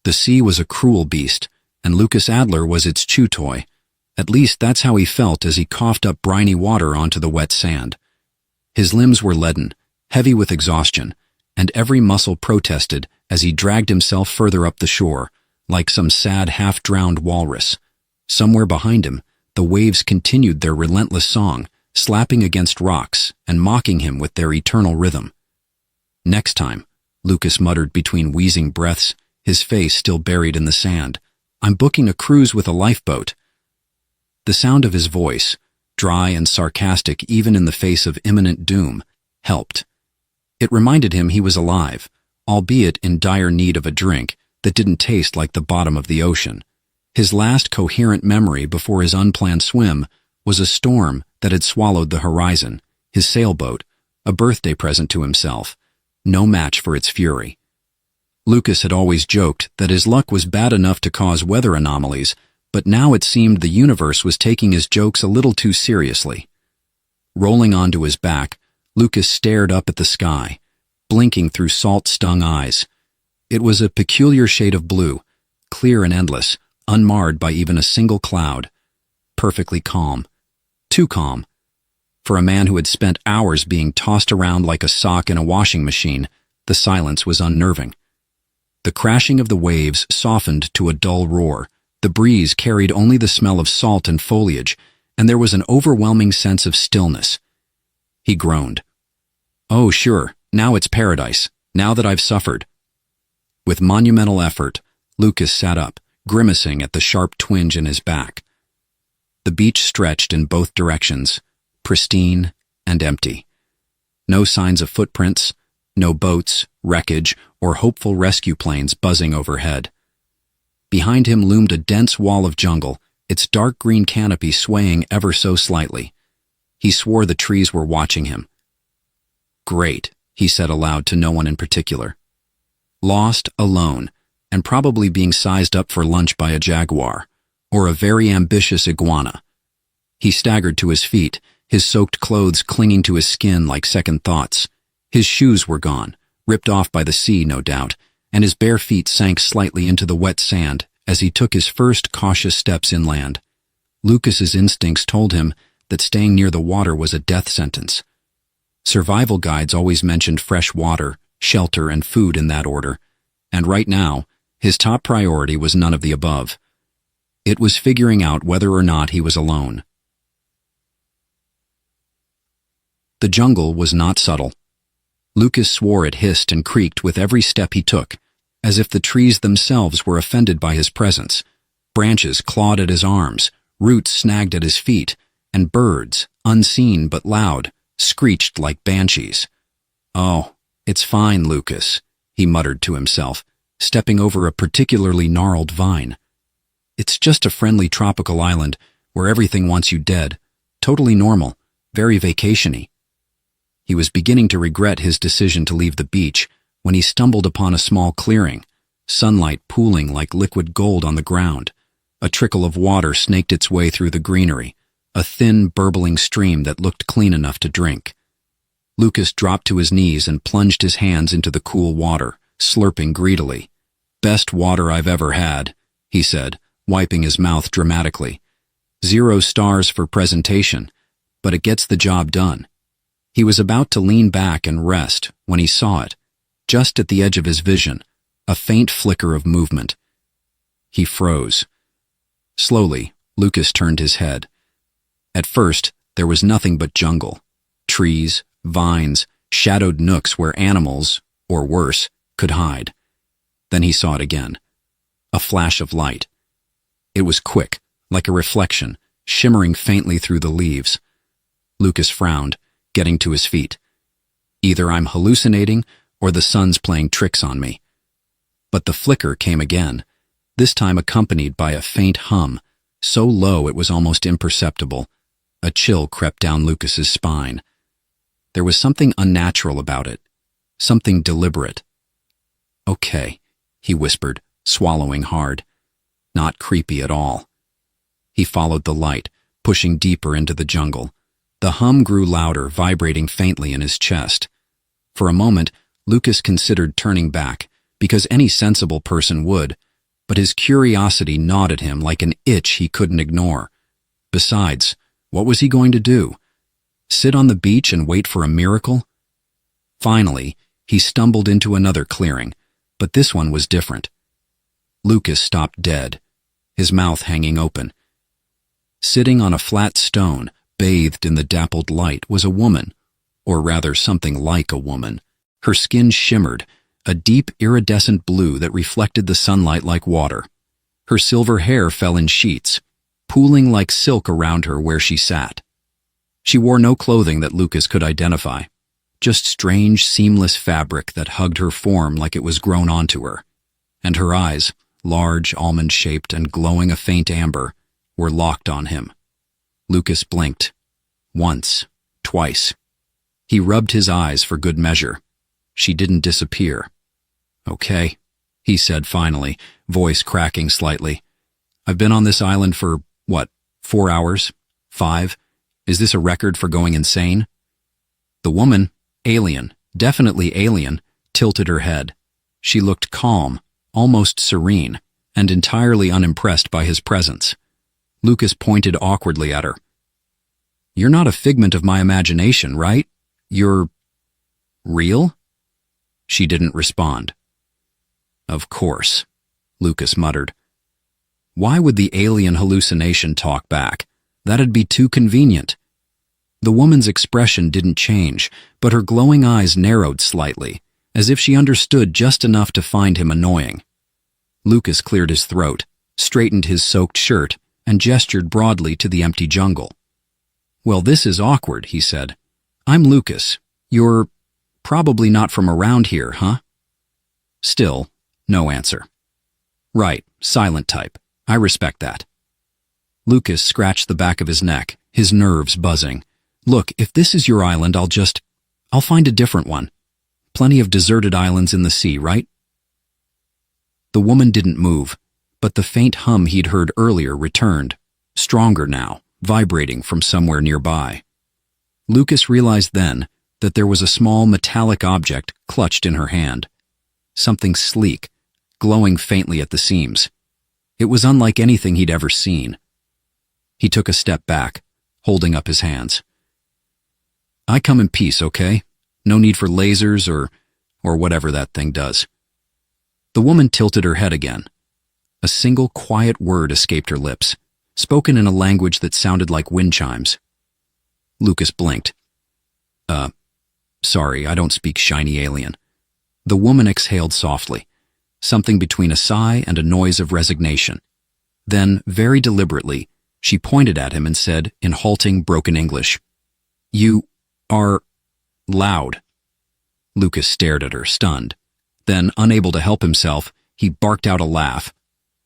The sea was a cruel beast, and Lucas Adler was its chew toy. At least that's how he felt as he coughed up briny water onto the wet sand. His limbs were leaden, heavy with exhaustion, and every muscle protested as he dragged himself further up the shore, like some sad half-drowned walrus. Somewhere behind him, the waves continued their relentless song, slapping against rocks and mocking him with their eternal rhythm. "Next time," Lucas muttered between wheezing breaths, his face still buried in the sand, "I'm booking a cruise with a lifeboat." The sound of his voice, dry and sarcastic even in the face of imminent doom, helped. It reminded him he was alive, albeit in dire need of a drink that didn't taste like the bottom of the ocean. His last coherent memory before his unplanned swim was a storm that had swallowed the horizon, his sailboat, a birthday present to himself, no match for its fury. Lucas had always joked that his luck was bad enough to cause weather anomalies, but now it seemed the universe was taking his jokes a little too seriously. Rolling onto his back, Lucas stared up at the sky, blinking through salt-stung eyes. It was a peculiar shade of blue, clear and endless, unmarred by even a single cloud. Perfectly calm. Too calm. For a man who had spent hours being tossed around like a sock in a washing machine, the silence was unnerving. The crashing of the waves softened to a dull roar. The breeze carried only the smell of salt and foliage, and there was an overwhelming sense of stillness. He groaned. "Oh, sure, now it's paradise, now that I've suffered." With monumental effort, Lucas sat up, grimacing at the sharp twinge in his back. The beach stretched in both directions, pristine and empty. No signs of footprints, no boats, wreckage, or hopeful rescue planes buzzing overhead. Behind him loomed a dense wall of jungle, its dark green canopy swaying ever so slightly. He swore the trees were watching him. "Great," he said aloud to no one in particular. Lost, alone, and probably being sized up for lunch by a jaguar, or a very ambitious iguana. He staggered to his feet, his soaked clothes clinging to his skin like second thoughts. His shoes were gone, ripped off by the sea, no doubt, and his bare feet sank slightly into the wet sand as he took his first cautious steps inland. Lucas's instincts told him that staying near the water was a death sentence. Survival guides always mentioned fresh water, shelter, and food in that order, and right now, his top priority was none of the above. It was figuring out whether or not he was alone. The jungle was not subtle. Lucas swore it hissed and creaked with every step he took, as if the trees themselves were offended by his presence. Branches clawed at his arms, roots snagged at his feet, and birds, unseen but loud, screeched like banshees. "Oh, it's fine, Lucas," he muttered to himself, stepping over a particularly gnarled vine. "It's just a friendly tropical island where everything wants you dead. Totally normal, very vacation-y." He was beginning to regret his decision to leave the beach when he stumbled upon a small clearing, sunlight pooling like liquid gold on the ground. A trickle of water snaked its way through the greenery, a thin, burbling stream that looked clean enough to drink. Lucas dropped to his knees and plunged his hands into the cool water, slurping greedily. "Best water I've ever had," he said, wiping his mouth dramatically. 0 stars for presentation, but it gets the job done. He was about to lean back and rest when he saw it, just at the edge of his vision, a faint flicker of movement. He froze. Slowly, Lucas turned his head. At first, there was nothing but jungle. Trees, vines, shadowed nooks where animals, or worse, could hide. Then he saw it again. A flash of light. It was quick, like a reflection, shimmering faintly through the leaves. Lucas frowned, getting to his feet. Either I'm hallucinating, or the sun's playing tricks on me. But the flicker came again, this time accompanied by a faint hum, so low it was almost imperceptible. A chill crept down Lucas's spine. There was something unnatural about it, something deliberate. "Okay," he whispered, swallowing hard. Not creepy at all. He followed the light, pushing deeper into the jungle. The hum grew louder, vibrating faintly in his chest. For a moment, Lucas considered turning back, because any sensible person would, but his curiosity gnawed at him like an itch he couldn't ignore. Besides, what was he going to do? Sit on the beach and wait for a miracle? Finally, he stumbled into another clearing, but this one was different. Lucas stopped dead, his mouth hanging open. Sitting on a flat stone, bathed in the dappled light, was a woman, or rather something like a woman. Her skin shimmered, a deep iridescent blue that reflected the sunlight like water. Her silver hair fell in sheets, pooling like silk around her where she sat. She wore no clothing that Lucas could identify, just strange, seamless fabric that hugged her form like it was grown onto her. And her eyes, large, almond-shaped, and glowing a faint amber, were locked on him. Lucas blinked. Once, twice. He rubbed his eyes for good measure. She didn't disappear. "Okay," he said finally, voice cracking slightly. "I've been on this island for, 4 hours? 5? Is this a record for going insane?" The woman, alien, definitely alien, tilted her head. She looked calm, almost serene, and entirely unimpressed by his presence. Lucas pointed awkwardly at her. "You're not a figment of my imagination, right? You're real?" She didn't respond. "Of course," Lucas muttered. Why would the alien hallucination talk back? That'd be too convenient. The woman's expression didn't change, but her glowing eyes narrowed slightly, as if she understood just enough to find him annoying. Lucas cleared his throat, straightened his soaked shirt, and gestured broadly to the empty jungle. "Well, this is awkward," he said. "I'm Lucas. You're probably not from around here, huh?" Still, no answer. "Right, silent type. I respect that." Lucas scratched the back of his neck, his nerves buzzing. "Look, if this is your island, I'll find a different one. Plenty of deserted islands in the sea, right?" The woman didn't move, but the faint hum he'd heard earlier returned, stronger now, vibrating from somewhere nearby. Lucas realized then that there was a small metallic object clutched in her hand. Something sleek, glowing faintly at the seams. It was unlike anything he'd ever seen. He took a step back, holding up his hands. "I come in peace, okay? No need for lasers or whatever that thing does." The woman tilted her head again. A single quiet word escaped her lips, spoken in a language that sounded like wind chimes. Lucas blinked. Sorry, I don't speak shiny alien." The woman exhaled softly, something between a sigh and a noise of resignation. Then, very deliberately, she pointed at him and said in halting, broken English, "You are loud." Lucas stared at her, stunned. Then, unable to help himself, he barked out a laugh.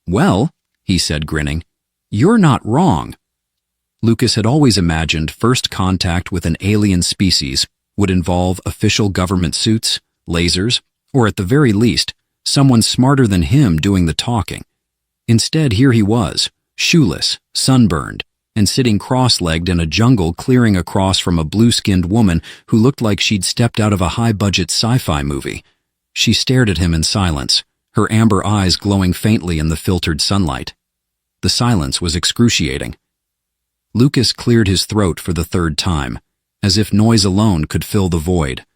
"Well," he said, grinning, "you're not wrong." Lucas had always imagined first contact with an alien species would involve official government suits, lasers, or at the very least, someone smarter than him doing the talking. Instead, here he was, shoeless, sunburned, and sitting cross-legged in a jungle clearing across from a blue-skinned woman who looked like she'd stepped out of a high-budget sci-fi movie. She stared at him in silence, her amber eyes glowing faintly in the filtered sunlight. The silence was excruciating. Lucas cleared his throat for the third time, as if noise alone could fill the void.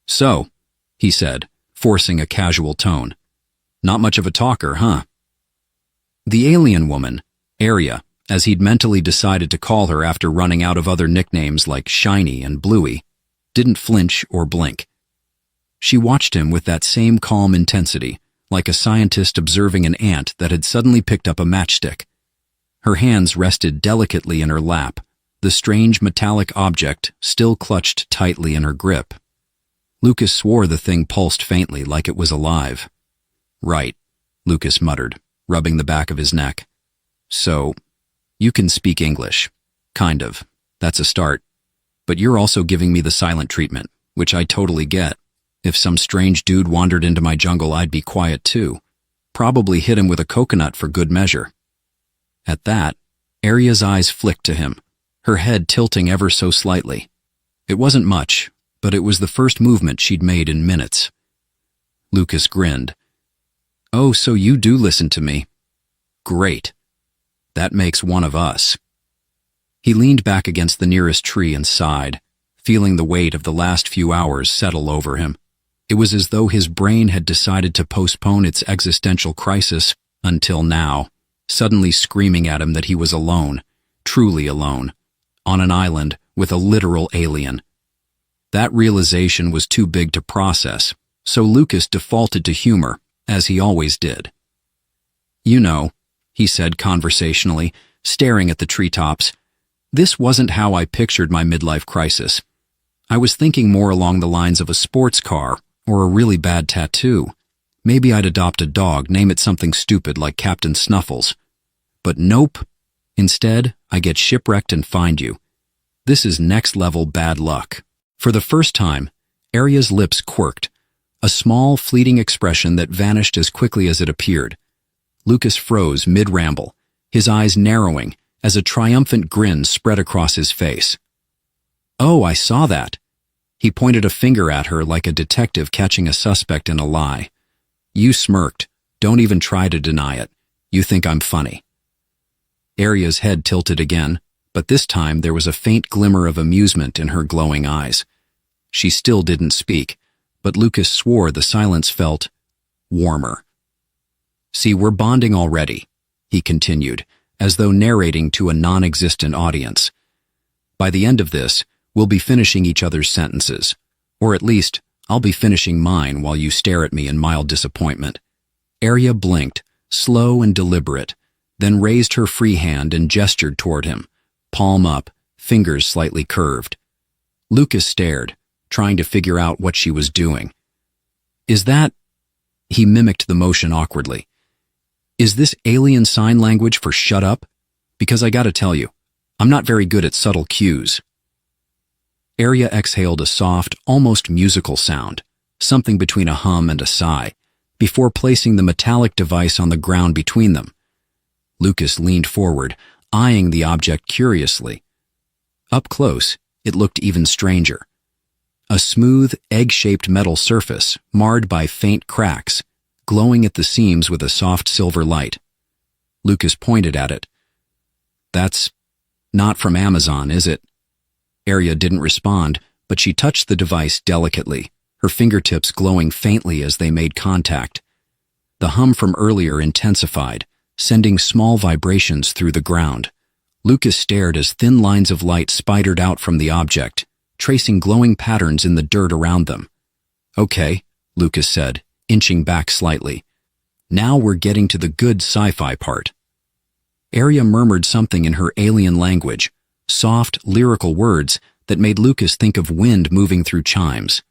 "So," he said, forcing a casual tone, "not much of a talker, huh?" The alien woman, Arya, as he'd mentally decided to call her after running out of other nicknames like Shiny and Bluey, didn't flinch or blink. She watched him with that same calm intensity, like a scientist observing an ant that had suddenly picked up a matchstick. Her hands rested delicately in her lap, the strange metallic object still clutched tightly in her grip. Lucas swore the thing pulsed faintly like it was alive. "Right," Lucas muttered, rubbing the back of his neck. "So, you can speak English. Kind of. That's a start. But you're also giving me the silent treatment, which I totally get. If some strange dude wandered into my jungle, I'd be quiet too. Probably hit him with a coconut for good measure." At that, Arya's eyes flicked to him, her head tilting ever so slightly. It wasn't much, but it was the first movement she'd made in minutes. Lucas grinned. Oh, so you do listen to me. Great. That makes one of us. He leaned back against the nearest tree and sighed, feeling the weight of the last few hours settle over him. It was as though his brain had decided to postpone its existential crisis until now, suddenly screaming at him that he was alone, truly alone, on an island with a literal alien. That realization was too big to process, so Lucas defaulted to humor, as he always did. You know, he said conversationally, staring at the treetops, this wasn't how I pictured my midlife crisis. I was thinking more along the lines of a sports car or a really bad tattoo. Maybe I'd adopt a dog, name it something stupid like Captain Snuffles. But nope. Instead, I get shipwrecked and find you. This is next-level bad luck. For the first time, Arya's lips quirked, a small, fleeting expression that vanished as quickly as it appeared. Lucas froze mid-ramble, his eyes narrowing as a triumphant grin spread across his face. Oh, I saw that. He pointed a finger at her like a detective catching a suspect in a lie. You smirked. Don't even try to deny it. You think I'm funny. Arya's head tilted again, but this time there was a faint glimmer of amusement in her glowing eyes. She still didn't speak, but Lucas swore the silence felt warmer. See, we're bonding already, he continued, as though narrating to a non-existent audience. By the end of this, we'll be finishing each other's sentences, or at least, I'll be finishing mine while you stare at me in mild disappointment. Arya blinked, slow and deliberate, then raised her free hand and gestured toward him, palm up, fingers slightly curved. Lucas stared, trying to figure out what she was doing. Is that... He mimicked the motion awkwardly. Is this alien sign language for shut up? Because I gotta tell you, I'm not very good at subtle cues. Arya exhaled a soft, almost musical sound, something between a hum and a sigh, before placing the metallic device on the ground between them. Lucas leaned forward, eyeing the object curiously. Up close, it looked even stranger. A smooth, egg-shaped metal surface, marred by faint cracks, glowing at the seams with a soft silver light. Lucas pointed at it. That's not from Amazon, is it? Arya didn't respond, but she touched the device delicately, her fingertips glowing faintly as they made contact. The hum from earlier intensified, sending small vibrations through the ground. Lucas stared as thin lines of light spidered out from the object, tracing glowing patterns in the dirt around them. Okay, Lucas said, inching back slightly. Now we're getting to the good sci-fi part. Arya murmured something in her alien language, soft, lyrical words that made Lucas think of wind moving through chimes.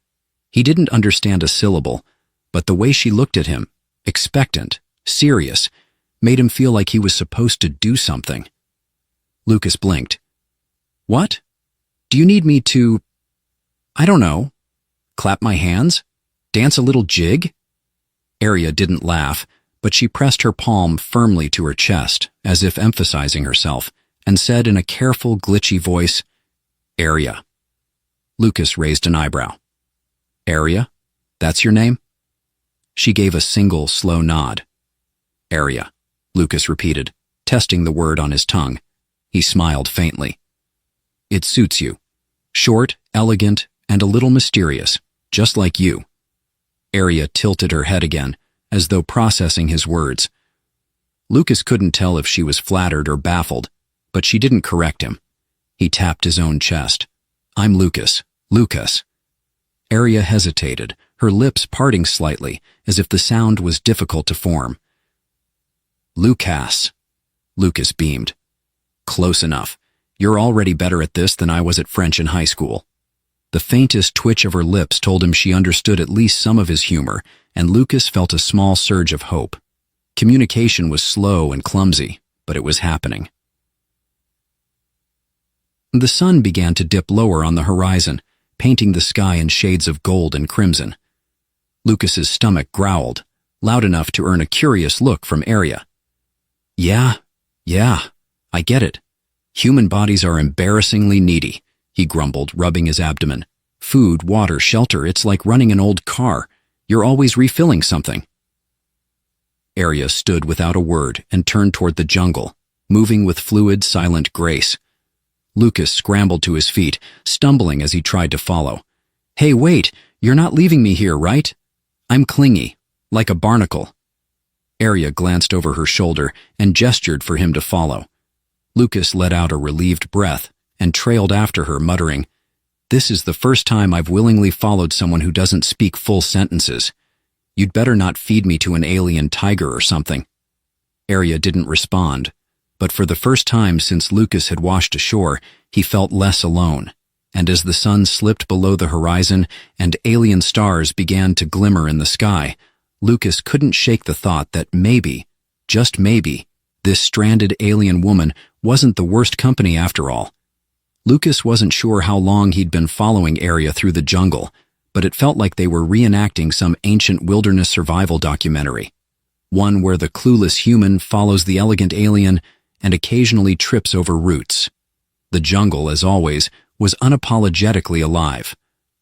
He didn't understand a syllable, but the way she looked at him, expectant, serious, made him feel like he was supposed to do something. Lucas blinked. What? Do you need me to, I don't know, clap my hands? Dance a little jig? Arya didn't laugh, but she pressed her palm firmly to her chest, as if emphasizing herself, and said in a careful, glitchy voice, Arya. Lucas raised an eyebrow. Arya? That's your name? She gave a single, slow nod. Arya, Lucas repeated, testing the word on his tongue. He smiled faintly. It suits you. Short, elegant, and a little mysterious, just like you. Arya tilted her head again, as though processing his words. Lucas couldn't tell if she was flattered or baffled, but she didn't correct him. He tapped his own chest. I'm Lucas. Lucas. Arya hesitated, her lips parting slightly, as if the sound was difficult to form. Lucas. Lucas beamed. Close enough. You're already better at this than I was at French in high school. The faintest twitch of her lips told him she understood at least some of his humor, and Lucas felt a small surge of hope. Communication was slow and clumsy, but it was happening. The sun began to dip lower on the horizon, painting the sky in shades of gold and crimson. Lucas's stomach growled, loud enough to earn a curious look from Arya. Yeah, I get it. Human bodies are embarrassingly needy, he grumbled, rubbing his abdomen. Food, water, shelter, it's like running an old car. You're always refilling something. Arya stood without a word and turned toward the jungle, moving with fluid, silent grace. Lucas scrambled to his feet, stumbling as he tried to follow. "Hey, wait! You're not leaving me here, right? I'm clingy, like a barnacle." Arya glanced over her shoulder and gestured for him to follow. Lucas let out a relieved breath and trailed after her, muttering, "This is the first time I've willingly followed someone who doesn't speak full sentences. You'd better not feed me to an alien tiger or something." Arya didn't respond, but for the first time since Lucas had washed ashore, he felt less alone, and as the sun slipped below the horizon and alien stars began to glimmer in the sky, Lucas couldn't shake the thought that maybe, just maybe, this stranded alien woman wasn't the worst company after all. Lucas wasn't sure how long he'd been following Arya through the jungle, but it felt like they were reenacting some ancient wilderness survival documentary, one where the clueless human follows the elegant alien and occasionally trips over roots. The jungle, as always, was unapologetically alive,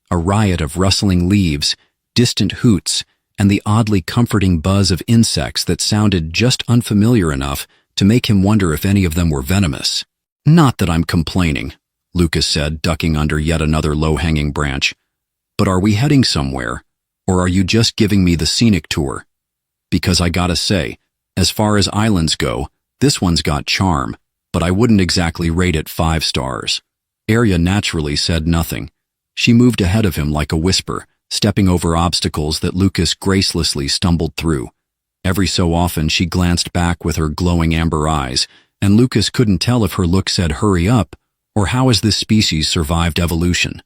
a riot of rustling leaves, distant hoots, and the oddly comforting buzz of insects that sounded just unfamiliar enough to make him wonder if any of them were venomous. "Not that I'm complaining," Lucas said, ducking under yet another low-hanging branch. "But are we heading somewhere, or are you just giving me the scenic tour? Because I gotta say, as far as islands go, this one's got charm, but I wouldn't exactly rate it 5 stars. Arya naturally said nothing. She moved ahead of him like a whisper, stepping over obstacles that Lucas gracelessly stumbled through. Every so often she glanced back with her glowing amber eyes, and Lucas couldn't tell if her look said hurry up, or how has this species survived evolution.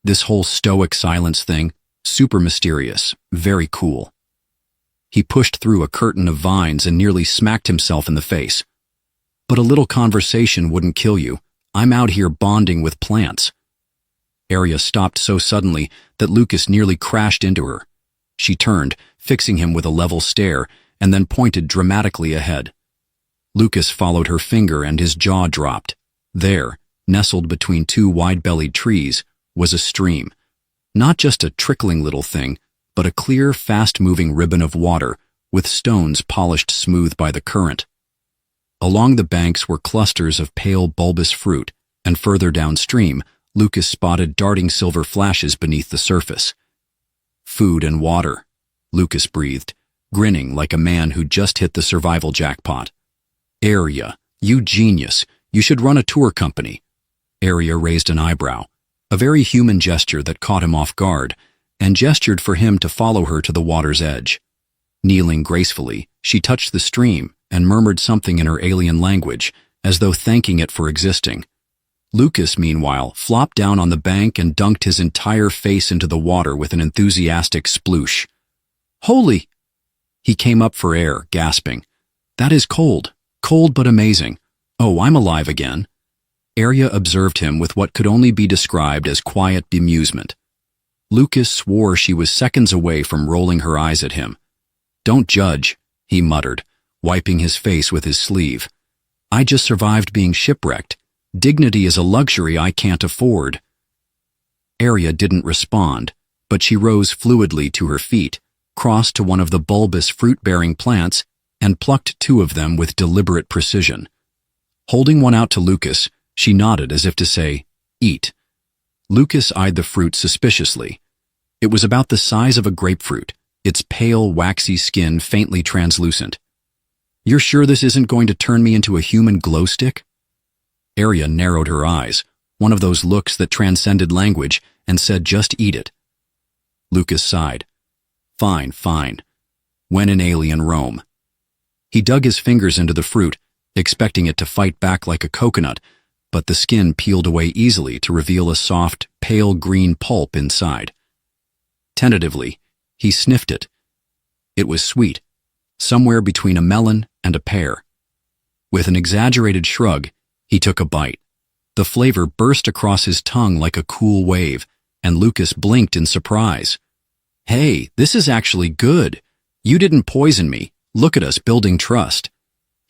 This whole stoic silence thing, super mysterious, very cool. He pushed through a curtain of vines and nearly smacked himself in the face. "But a little conversation wouldn't kill you. I'm out here bonding with plants." Arya stopped so suddenly that Lucas nearly crashed into her. She turned, fixing him with a level stare, and then pointed dramatically ahead. Lucas followed her finger and his jaw dropped. There, nestled between 2 wide-bellied trees, was a stream. Not just a trickling little thing, but a clear, fast-moving ribbon of water, with stones polished smooth by the current. Along the banks were clusters of pale bulbous fruit, and further downstream, Lucas spotted darting silver flashes beneath the surface. "Food and water," Lucas breathed, grinning like a man who just hit the survival jackpot. "Arya, you genius. You should run a tour company." Arya raised an eyebrow, a very human gesture that caught him off guard, and gestured for him to follow her to the water's edge. Kneeling gracefully, she touched the stream and murmured something in her alien language, as though thanking it for existing. Lucas, meanwhile, flopped down on the bank and dunked his entire face into the water with an enthusiastic sploosh. "Holy!" He came up for air, gasping. "That is cold. Cold but amazing. Oh, I'm alive again." Arya observed him with what could only be described as quiet bemusement. Lucas swore she was seconds away from rolling her eyes at him. "Don't judge," he muttered, wiping his face with his sleeve. "I just survived being shipwrecked. Dignity is a luxury I can't afford." Arya didn't respond, but she rose fluidly to her feet, crossed to one of the bulbous fruit-bearing plants, and plucked 2 of them with deliberate precision. Holding one out to Lucas, she nodded as if to say, "Eat." Lucas eyed the fruit suspiciously. It was about the size of a grapefruit, its pale, waxy skin faintly translucent. "You're sure this isn't going to turn me into a human glow stick?" Arya narrowed her eyes, one of those looks that transcended language, and said, "Just eat it." Lucas sighed. "Fine, fine. When in alien Rome." He dug his fingers into the fruit, expecting it to fight back like a coconut, but the skin peeled away easily to reveal a soft, pale green pulp inside. Tentatively, he sniffed it. It was sweet, somewhere between a melon and a pear. With an exaggerated shrug, he took a bite. The flavor burst across his tongue like a cool wave, and Lucas blinked in surprise. "Hey, this is actually good. You didn't poison me. Look at us building trust."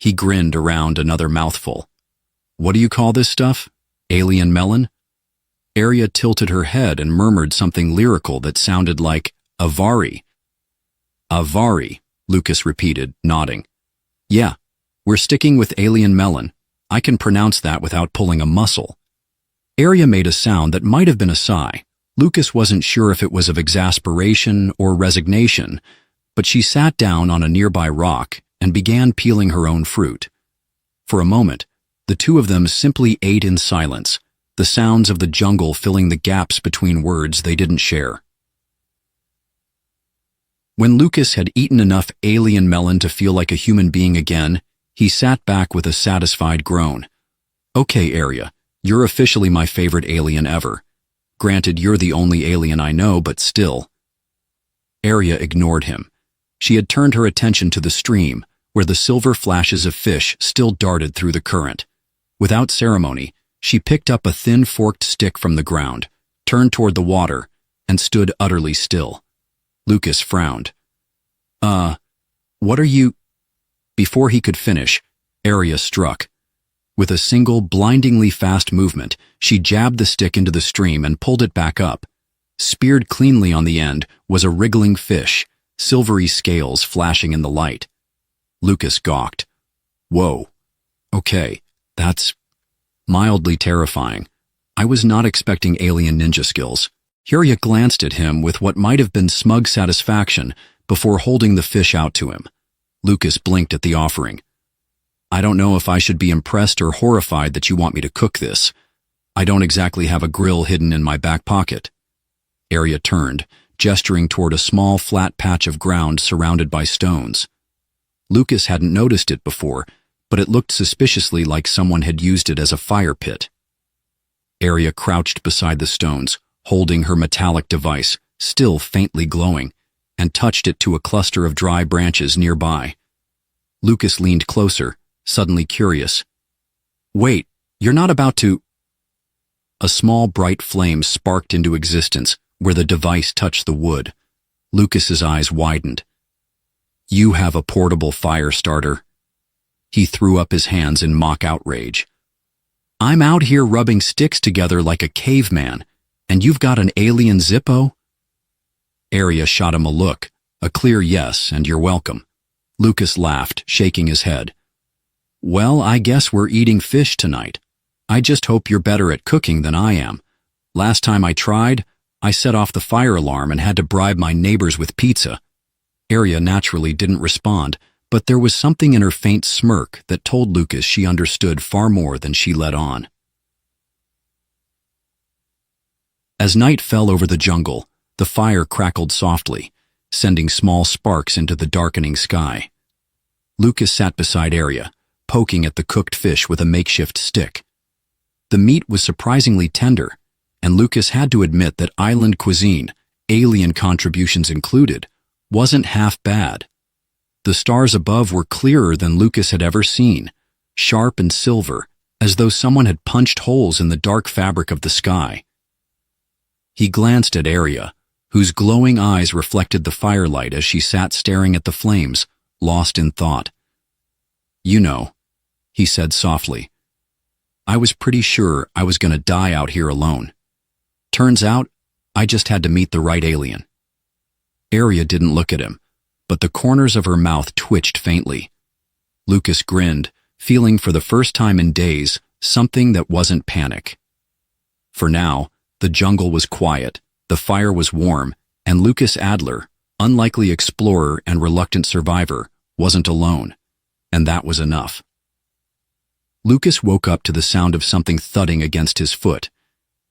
He grinned around another mouthful. "What do you call this stuff? Alien melon?" Arya tilted her head and murmured something lyrical that sounded like Avari. Avari, Lucas repeated, nodding. Yeah, we're sticking with alien melon. I can pronounce that without pulling a muscle. Arya made a sound that might have been a sigh. Lucas wasn't sure if it was of exasperation or resignation, but she sat down on a nearby rock and began peeling her own fruit. For a moment, the two of them simply ate in silence, the sounds of the jungle filling the gaps between words they didn't share. When Lucas had eaten enough alien melon to feel like a human being again, he sat back with a satisfied groan. Okay, Arya, you're officially my favorite alien ever. Granted, you're the only alien I know, but still. Arya ignored him. She had turned her attention to the stream, where the silver flashes of fish still darted through the current. Without ceremony, she picked up a thin forked stick from the ground, turned toward the water, and stood utterly still. Lucas frowned. What are you— Before he could finish, Arya struck. With a single, blindingly fast movement, she jabbed the stick into the stream and pulled it back up. Speared cleanly on the end was a wriggling fish, silvery scales flashing in the light. Lucas gawked. Whoa. Okay, that's mildly terrifying. I was not expecting alien ninja skills. Arya glanced at him with what might have been smug satisfaction before holding the fish out to him. Lucas blinked at the offering. I don't know if I should be impressed or horrified that you want me to cook this. I don't exactly have a grill hidden in my back pocket. Arya turned, gesturing toward a small flat patch of ground surrounded by stones. Lucas hadn't noticed it before, but it looked suspiciously like someone had used it as a fire pit. Arya crouched beside the stones, holding her metallic device, still faintly glowing, and touched it to a cluster of dry branches nearby. Lucas leaned closer, suddenly curious. Wait, you're not about to— A small bright flame sparked into existence where the device touched the wood. Lucas's eyes widened. You have a portable fire starter. He threw up his hands in mock outrage. I'm out here rubbing sticks together like a caveman, and you've got an alien Zippo? Arya shot him a look, a clear yes, and you're welcome. Lucas laughed, shaking his head. Well, I guess we're eating fish tonight. I just hope you're better at cooking than I am. Last time I tried, I set off the fire alarm and had to bribe my neighbors with pizza. Arya naturally didn't respond, but there was something in her faint smirk that told Lucas she understood far more than she let on. As night fell over the jungle, the fire crackled softly, sending small sparks into the darkening sky. Lucas sat beside Arya, poking at the cooked fish with a makeshift stick. The meat was surprisingly tender, and Lucas had to admit that island cuisine, alien contributions included, wasn't half bad. The stars above were clearer than Lucas had ever seen, sharp and silver, as though someone had punched holes in the dark fabric of the sky. He glanced at Arya, whose glowing eyes reflected the firelight as she sat staring at the flames, lost in thought. You know, he said softly, I was pretty sure I was going to die out here alone. Turns out, I just had to meet the right alien. Arya didn't look at him, but the corners of her mouth twitched faintly. Lucas grinned, feeling for the first time in days something that wasn't panic. For now, the jungle was quiet, the fire was warm, and Lucas Adler, unlikely explorer and reluctant survivor, wasn't alone, and that was enough. Lucas woke up to the sound of something thudding against his foot.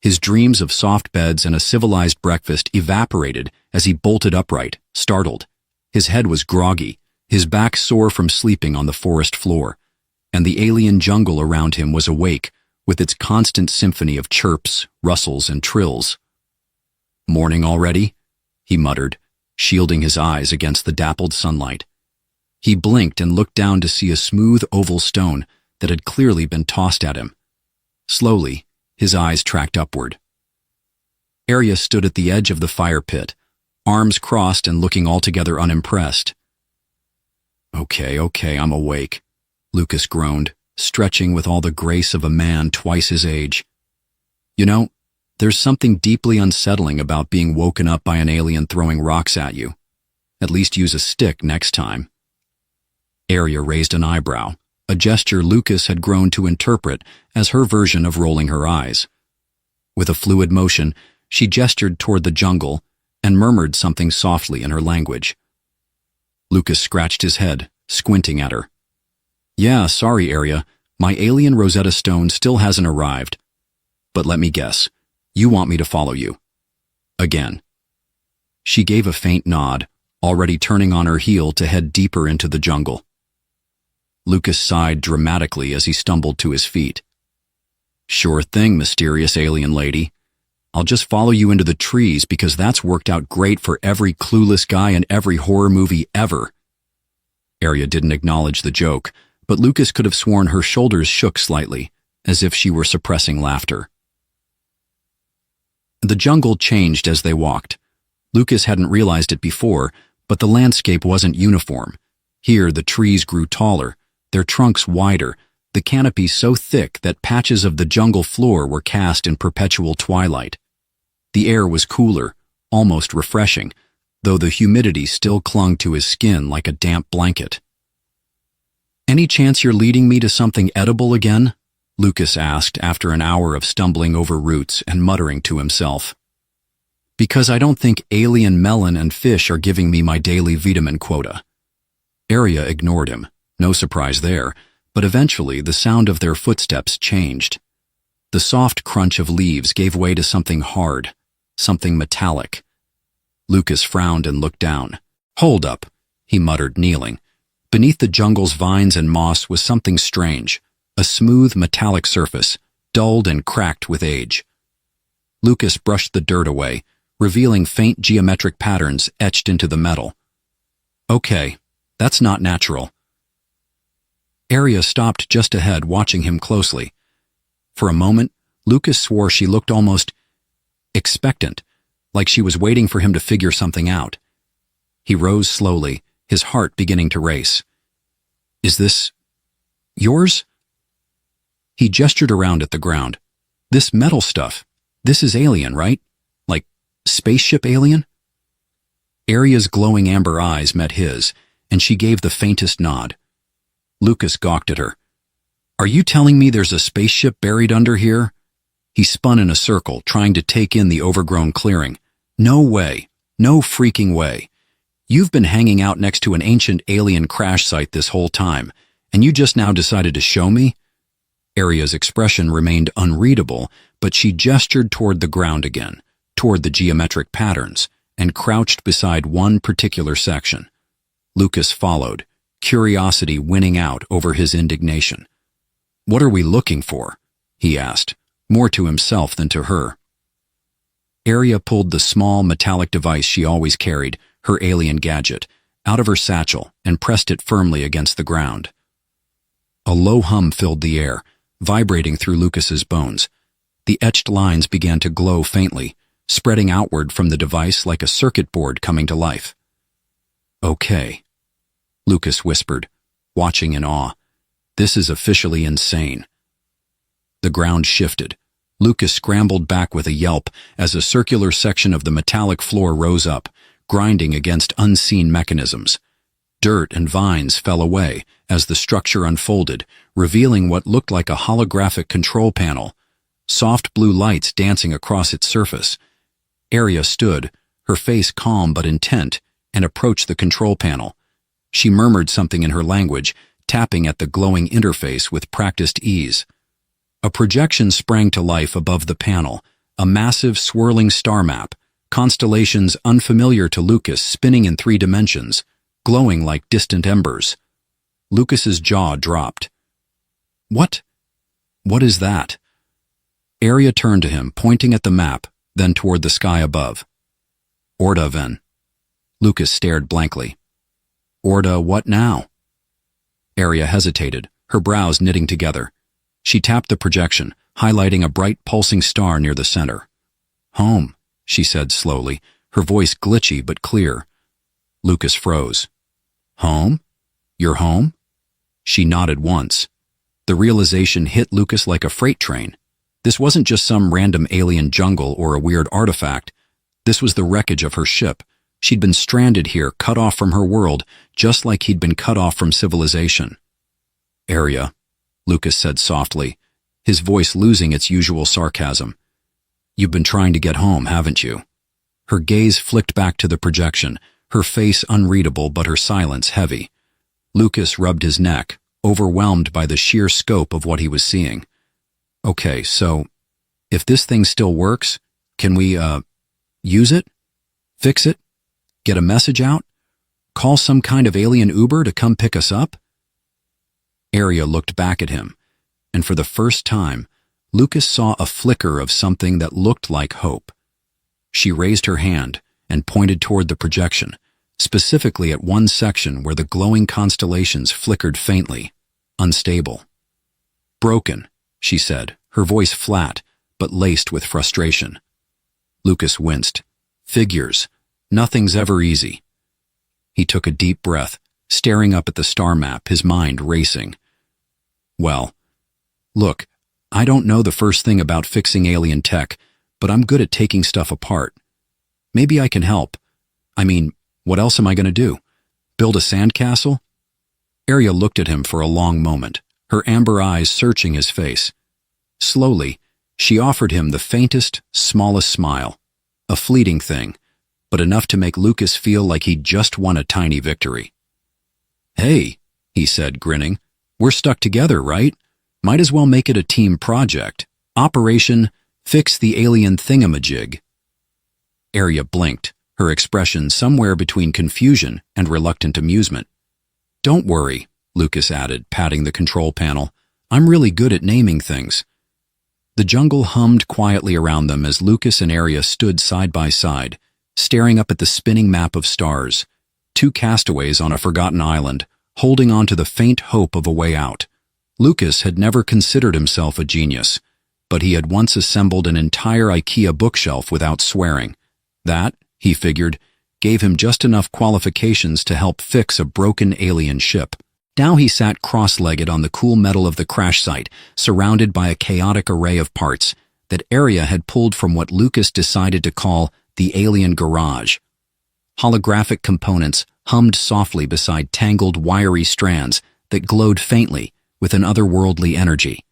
His dreams of soft beds and a civilized breakfast evaporated as he bolted upright, startled. His head was groggy, his back sore from sleeping on the forest floor, and the alien jungle around him was awake with its constant symphony of chirps, rustles, and trills. Morning already? He muttered, shielding his eyes against the dappled sunlight. He blinked and looked down to see a smooth oval stone that had clearly been tossed at him. Slowly, his eyes tracked upward. Arya stood at the edge of the fire pit, arms crossed and looking altogether unimpressed. Okay, I'm awake, Lucas groaned, stretching with all the grace of a man twice his age. You know, there's something deeply unsettling about being woken up by an alien throwing rocks at you. At least use a stick next time." Arya raised an eyebrow, a gesture Lucas had grown to interpret as her version of rolling her eyes. With a fluid motion, she gestured toward the jungle and murmured something softly in her language. Lucas scratched his head, squinting at her. "Yeah, sorry, Arya. My alien Rosetta Stone still hasn't arrived. But let me guess. You want me to follow you." Again. She gave a faint nod, already turning on her heel to head deeper into the jungle. Lucas sighed dramatically as he stumbled to his feet. "Sure thing, mysterious alien lady. I'll just follow you into the trees because that's worked out great for every clueless guy in every horror movie ever." Arya didn't acknowledge the joke, but Lucas could have sworn her shoulders shook slightly, as if she were suppressing laughter. The jungle changed as they walked. Lucas hadn't realized it before, but the landscape wasn't uniform. Here the trees grew taller, their trunks wider, the canopy so thick that patches of the jungle floor were cast in perpetual twilight. The air was cooler, almost refreshing, though the humidity still clung to his skin like a damp blanket. "Any chance you're leading me to something edible again?" Lucas asked after an hour of stumbling over roots and muttering to himself. "Because I don't think alien melon and fish are giving me my daily vitamin quota." Arya ignored him, no surprise there, but eventually the sound of their footsteps changed. The soft crunch of leaves gave way to something hard, something metallic. Lucas frowned and looked down. "Hold up," he muttered, kneeling. Beneath the jungle's vines and moss was something strange, a smooth metallic surface, dulled and cracked with age. Lucas brushed the dirt away, revealing faint geometric patterns etched into the metal. "Okay, that's not natural." Arya stopped just ahead, watching him closely. For a moment, Lucas swore she looked almost expectant, like she was waiting for him to figure something out. He rose slowly, his heart beginning to race. "Is this yours?" He gestured around at the ground. "This metal stuff, this is alien, right? Like spaceship alien?" Arya's glowing amber eyes met his, and she gave the faintest nod. Lucas gawked at her. "Are you telling me there's a spaceship buried under here?" He spun in a circle, trying to take in the overgrown clearing. "No way. No freaking way. You've been hanging out next to an ancient alien crash site this whole time, and you just now decided to show me?" Arya's expression remained unreadable, but she gestured toward the ground again, toward the geometric patterns, and crouched beside one particular section. Lucas followed, curiosity winning out over his indignation. "What are we looking for?" he asked, more to himself than to her. Arya pulled the small metallic device she always carried, her alien gadget, out of her satchel and pressed it firmly against the ground. A low hum filled the air, vibrating through Lucas's bones. The etched lines began to glow faintly, spreading outward from the device like a circuit board coming to life. "Okay," Lucas whispered, watching in awe. "This is officially insane." The ground shifted. Lucas scrambled back with a yelp as a circular section of the metallic floor rose up, grinding against unseen mechanisms. Dirt and vines fell away as the structure unfolded, revealing what looked like a holographic control panel, soft blue lights dancing across its surface. Arya stood, her face calm but intent, and approached the control panel. She murmured something in her language, tapping at the glowing interface with practiced ease. A projection sprang to life above the panel, a massive swirling star map, constellations unfamiliar to Lucas spinning in 3 dimensions, glowing like distant embers. Lucas's jaw dropped. What is that?" Arya turned to him, pointing at the map, then toward the sky above. "Orda Ven." Lucas stared blankly. "Orda what now?" Arya hesitated, her brows knitting together. She tapped the projection, highlighting a bright pulsing star near the center. "Home," she said slowly, her voice glitchy but clear. Lucas froze. "Home? You're home?" She nodded once. The realization hit Lucas like a freight train. This wasn't just some random alien jungle or a weird artifact. This was the wreckage of her ship, She'd been stranded here, cut off from her world, just like he'd been cut off from civilization. "Area," Lucas said softly, his voice losing its usual sarcasm. "You've been trying to get home, haven't you?" Her gaze flicked back to the projection, her face unreadable but her silence heavy. Lucas rubbed his neck, overwhelmed by the sheer scope of what he was seeing. "Okay, so, if this thing still works, can we, use it? Fix it? Get a message out? Call some kind of alien Uber to come pick us up?" Arya looked back at him, and for the first time, Lucas saw a flicker of something that looked like hope. She raised her hand and pointed toward the projection, specifically at one section where the glowing constellations flickered faintly, unstable. "Broken," she said, her voice flat, but laced with frustration. Lucas winced. "Figures. Nothing's ever easy." He took a deep breath, staring up at the star map, his mind racing. "Well, look, I don't know the first thing about fixing alien tech, but I'm good at taking stuff apart. Maybe I can help. I mean, what else am I going to do? Build a sandcastle?" Arya looked at him for a long moment, her amber eyes searching his face. Slowly, she offered him the faintest, smallest smile, a fleeting thing, but enough to make Lucas feel like he'd just won a tiny victory. "Hey," he said, grinning, "we're stuck together, right? Might as well make it a team project. Operation Fix the Alien Thingamajig." Arya blinked, her expression somewhere between confusion and reluctant amusement. "Don't worry," Lucas added, patting the control panel. "I'm really good at naming things." The jungle hummed quietly around them as Lucas and Arya stood side by side, staring up at the spinning map of stars, two castaways on a forgotten island, holding on to the faint hope of a way out. Lucas had never considered himself a genius, but he had once assembled an entire IKEA bookshelf without swearing. That, he figured, gave him just enough qualifications to help fix a broken alien ship. Now he sat cross-legged on the cool metal of the crash site, surrounded by a chaotic array of parts that Arya had pulled from what Lucas decided to call the alien garage. Holographic components hummed softly beside tangled, wiry strands that glowed faintly with an otherworldly energy.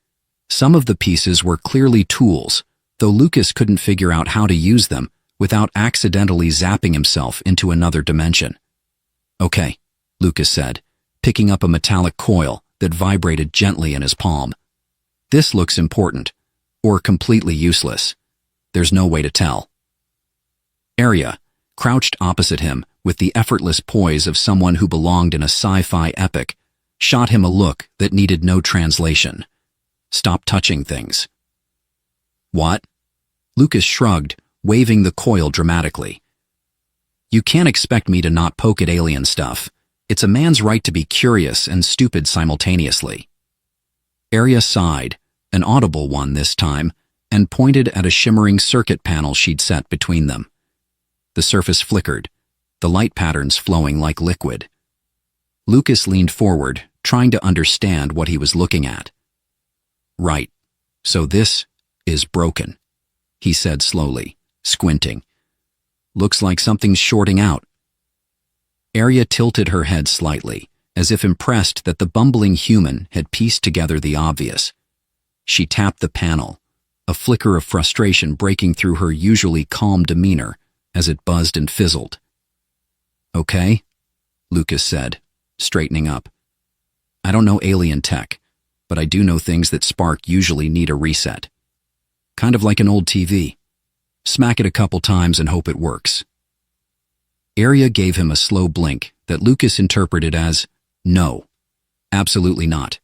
Some of the pieces were clearly tools, though Lucas couldn't figure out how to use them without accidentally zapping himself into another dimension. "Okay," Lucas said, picking up a metallic coil that vibrated gently in his palm. "This looks important, or completely useless. There's no way to tell." Arya, crouched opposite him with the effortless poise of someone who belonged in a sci-fi epic, shot him a look that needed no translation. "Stop touching things." "What?" Lucas shrugged, waving the coil dramatically. "You can't expect me to not poke at alien stuff. It's a man's right to be curious and stupid simultaneously." Arya sighed, an audible one this time, and pointed at a shimmering circuit panel she'd set between them. The surface flickered, the light patterns flowing like liquid. Lucas leaned forward, trying to understand what he was looking at. "Right, so this is broken," he said slowly, squinting. "Looks like something's shorting out." Arya tilted her head slightly, as if impressed that the bumbling human had pieced together the obvious. She tapped the panel, a flicker of frustration breaking through her usually calm demeanor as it buzzed and fizzled. "Okay," Lucas said, straightening up. "I don't know alien tech, but I do know things that spark usually need a reset. Kind of like an old TV. Smack it a couple times and hope it works." Arya gave him a slow blink that Lucas interpreted as, "No, absolutely not."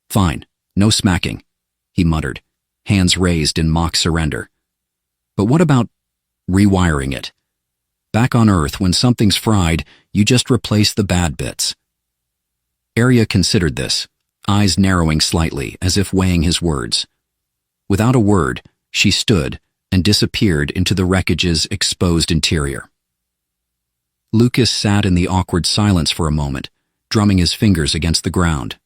"Fine, no smacking," he muttered, hands raised in mock surrender. "But what about rewiring it? Back on Earth, when something's fried, you just replace the bad bits." Arya considered this, eyes narrowing slightly as if weighing his words. Without a word, she stood and disappeared into the wreckage's exposed interior. Lucas sat in the awkward silence for a moment, drumming his fingers against the ground.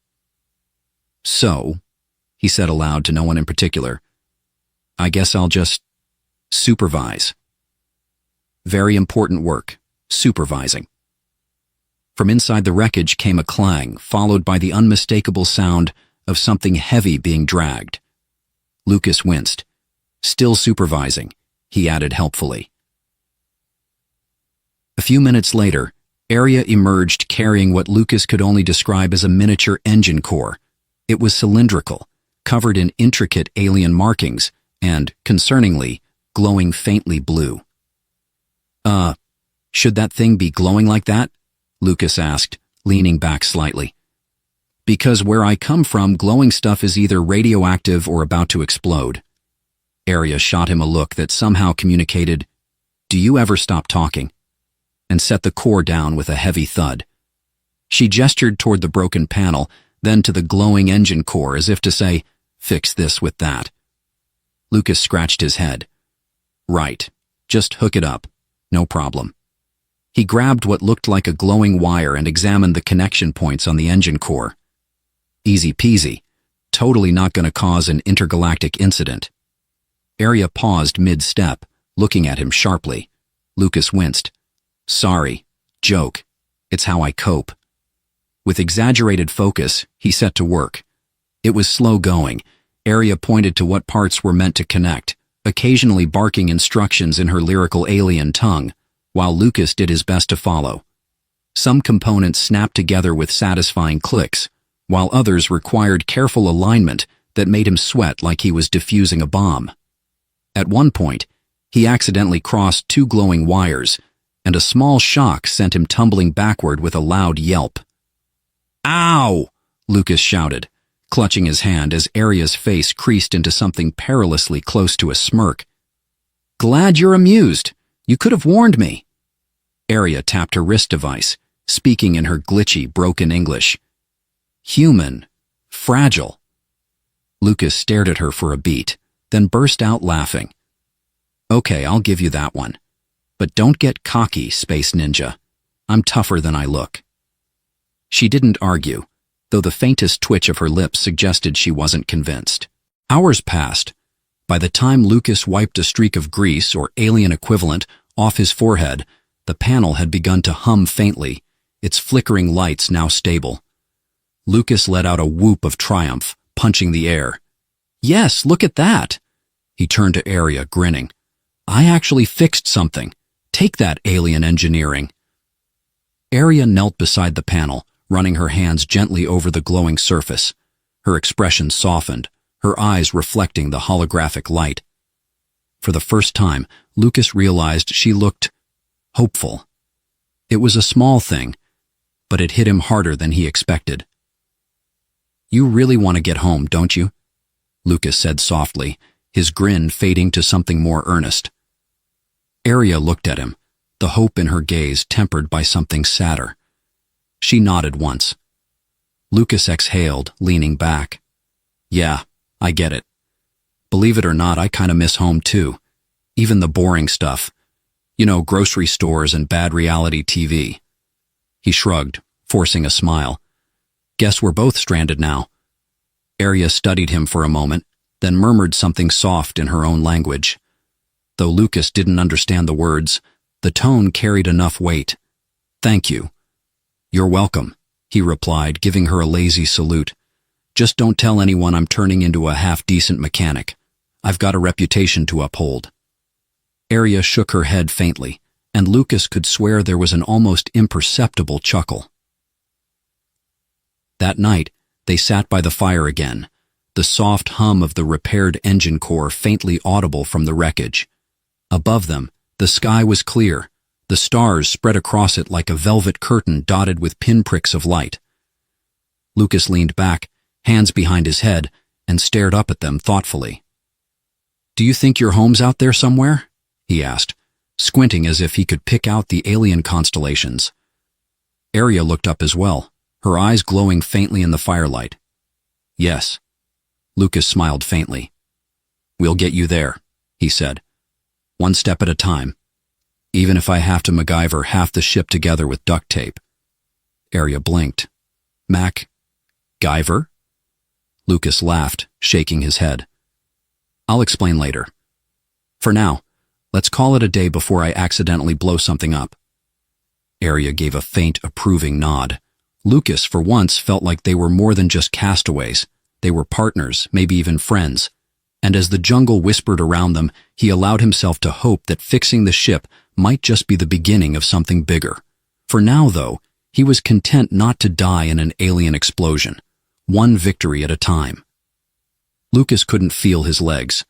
"So," he said aloud to no one in particular, "I guess I'll just supervise. Very important work, supervising. From inside the wreckage came a clang, followed by the unmistakable sound of something heavy being dragged. Lucas winced. Still supervising, he added helpfully. A few minutes later, Arya emerged carrying what Lucas could only describe as a miniature engine core. It was cylindrical, covered in intricate alien markings, and, concerningly, glowing faintly blue. Should that thing be glowing like that? Lucas asked, leaning back slightly. Because where I come from, glowing stuff is either radioactive or about to explode. Arya shot him a look that somehow communicated, "Do you ever stop talking?" and set the core down with a heavy thud. She gestured toward the broken panel, then to the glowing engine core as if to say, "Fix this with that." Lucas scratched his head. "Right. Just hook it up. No problem." He grabbed what looked like a glowing wire and examined the connection points on the engine core. Easy peasy. Totally not going to cause an intergalactic incident. Arya paused mid-step, looking at him sharply. Lucas winced. "Sorry. Joke. It's how I cope." With exaggerated focus, he set to work. It was slow going. Arya pointed to what parts were meant to connect, occasionally barking instructions in her lyrical alien tongue, while Lucas did his best to follow. Some components snapped together with satisfying clicks, while others required careful alignment that made him sweat like he was defusing a bomb. At one point, he accidentally crossed two glowing wires, and a small shock sent him tumbling backward with a loud yelp. "Ow!" Lucas shouted, clutching his hand as Arya's face creased into something perilously close to a smirk. "Glad you're amused. You could have warned me." Arya tapped her wrist device, speaking in her glitchy, broken English. "Human. Fragile." Lucas stared at her for a beat, then burst out laughing. "Okay, I'll give you that one. But don't get cocky, Space Ninja. I'm tougher than I look." She didn't argue, though the faintest twitch of her lips suggested she wasn't convinced. Hours passed. By the time Lucas wiped a streak of grease or alien equivalent off his forehead, the panel had begun to hum faintly, its flickering lights now stable. Lucas let out a whoop of triumph, punching the air. "Yes, look at that!" He turned to Arya, grinning. "I actually fixed something. Take that, alien engineering." Arya knelt beside the panel, running her hands gently over the glowing surface. Her expression softened, her eyes reflecting the holographic light. For the first time, Lucas realized she looked hopeful. It was a small thing, but it hit him harder than he expected. "You really want to get home, don't you?" Lucas said softly, his grin fading to something more earnest. Arya looked at him, the hope in her gaze tempered by something sadder. She nodded once. Lucas exhaled, leaning back. "Yeah, I get it. Believe it or not, I kind of miss home too. Even the boring stuff. You know, grocery stores and bad reality TV." He shrugged, forcing a smile. "Guess we're both stranded now." Arya studied him for a moment, then murmured something soft in her own language. Though Lucas didn't understand the words, the tone carried enough weight. "Thank you." "You're welcome," he replied, giving her a lazy salute. "Just don't tell anyone I'm turning into a half-decent mechanic. I've got a reputation to uphold." Arya shook her head faintly, and Lucas could swear there was an almost imperceptible chuckle. That night, they sat by the fire again, the soft hum of the repaired engine core faintly audible from the wreckage. Above them, the sky was clear, the stars spread across it like a velvet curtain dotted with pinpricks of light. Lucas leaned back, hands behind his head, and stared up at them thoughtfully. "Do you think your home's out there somewhere?" he asked, squinting as if he could pick out the alien constellations. Arya looked up as well, her eyes glowing faintly in the firelight. "Yes." Lucas smiled faintly. "We'll get you there," he said. "One step at a time. Even if I have to MacGyver half the ship together with duct tape." Arya blinked. "Guyver?" Lucas laughed, shaking his head. "I'll explain later. For now, let's call it a day before I accidentally blow something up." Arya gave a faint, approving nod. Lucas, for once, felt like they were more than just castaways. They were partners, maybe even friends. And as the jungle whispered around them, he allowed himself to hope that fixing the ship might just be the beginning of something bigger. For now, though, he was content not to die in an alien explosion, one victory at a time. Lucas couldn't feel his legs.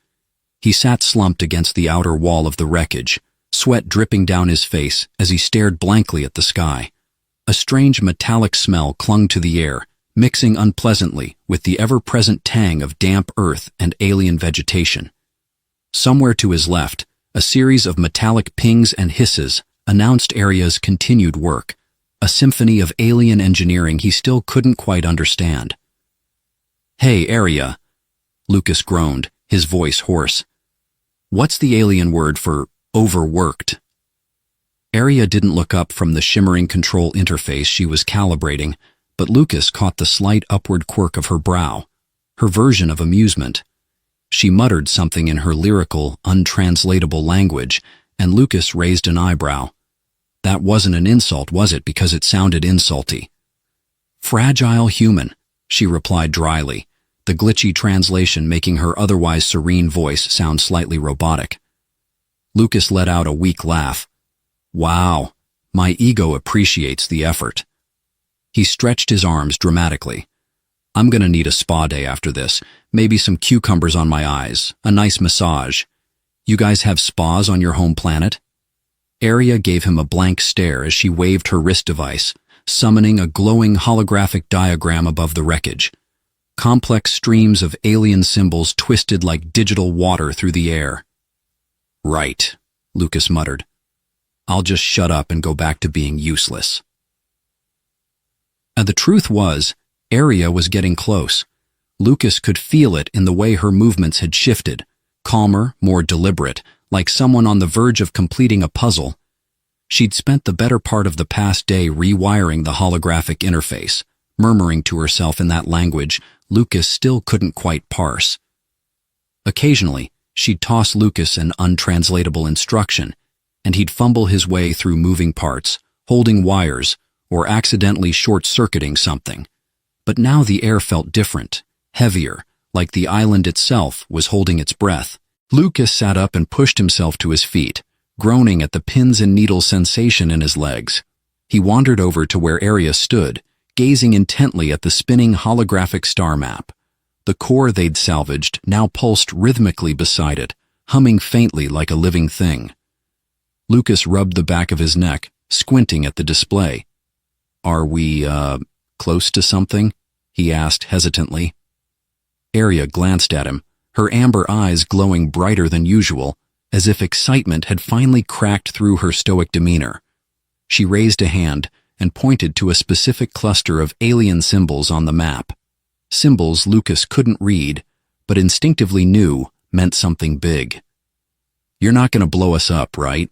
He sat slumped against the outer wall of the wreckage, sweat dripping down his face as he stared blankly at the sky. A strange metallic smell clung to the air, mixing unpleasantly with the ever-present tang of damp earth and alien vegetation. Somewhere to his left, a series of metallic pings and hisses announced Arya's continued work, a symphony of alien engineering he still couldn't quite understand. "Hey, Arya," Lucas groaned, his voice hoarse. "What's the alien word for overworked?" Arya didn't look up from the shimmering control interface she was calibrating, but Lucas caught the slight upward quirk of her brow, her version of amusement. She muttered something in her lyrical, untranslatable language, and Lucas raised an eyebrow. That wasn't an insult, was it, because it sounded insulty? "Fragile human," she replied dryly, the glitchy translation making her otherwise serene voice sound slightly robotic. Lucas let out a weak laugh. "Wow, my ego appreciates the effort." He stretched his arms dramatically. "I'm gonna need a spa day after this, maybe some cucumbers on my eyes, a nice massage. You guys have spas on your home planet?" Arya gave him a blank stare as she waved her wrist device, summoning a glowing holographic diagram above the wreckage. Complex streams of alien symbols twisted like digital water through the air. "Right," Lucas muttered. "I'll just shut up and go back to being useless." And the truth was, Arya was getting close. Lucas could feel it in the way her movements had shifted, calmer, more deliberate, like someone on the verge of completing a puzzle. She'd spent the better part of the past day rewiring the holographic interface, murmuring to herself in that language Lucas still couldn't quite parse. Occasionally, she'd toss Lucas an untranslatable instruction, and he'd fumble his way through moving parts, holding wires, or accidentally short-circuiting something. But now the air felt different, heavier, like the island itself was holding its breath. Lucas sat up and pushed himself to his feet, groaning at the pins and needles sensation in his legs. He wandered over to where Arya stood, gazing intently at the spinning holographic star map. The core they'd salvaged now pulsed rhythmically beside it, humming faintly like a living thing. Lucas rubbed the back of his neck, squinting at the display. "Are we, close to something?" he asked hesitantly. Arya glanced at him, her amber eyes glowing brighter than usual, as if excitement had finally cracked through her stoic demeanor. She raised a hand and pointed to a specific cluster of alien symbols on the map. Symbols Lucas couldn't read, but instinctively knew meant something big. "You're not going to blow us up, right?"